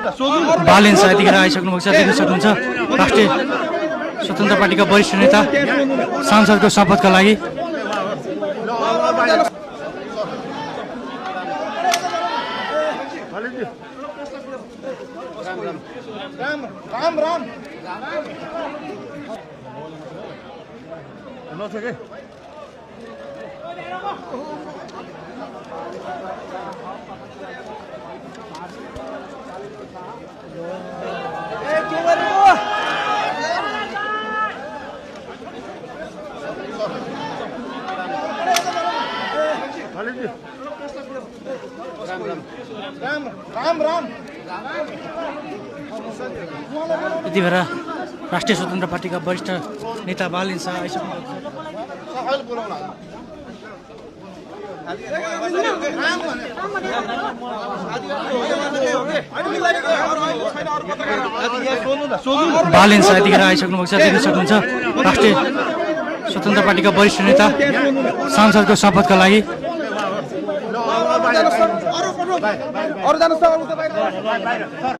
बालेन यतिखेर आइसक्नु भएको छ, देख्न सक्नुहुन्छ। राष्ट्रिय स्वतन्त्र पार्टीका वरिष्ठ नेता सांसदको शपथका लागि यति बेर राष्ट्रिय स्वतन्त्र पार्टीका वरिष्ठ नेता बालेन शाह आइसक्नु भएको छ। बालेन शाह यतिखेर आइसक्नु भएको छ, देख्न सक्नुहुन्छ। राष्ट्रिय स्वतन्त्र पार्टीका वरिष्ठ नेता सांसदको शपथका लागि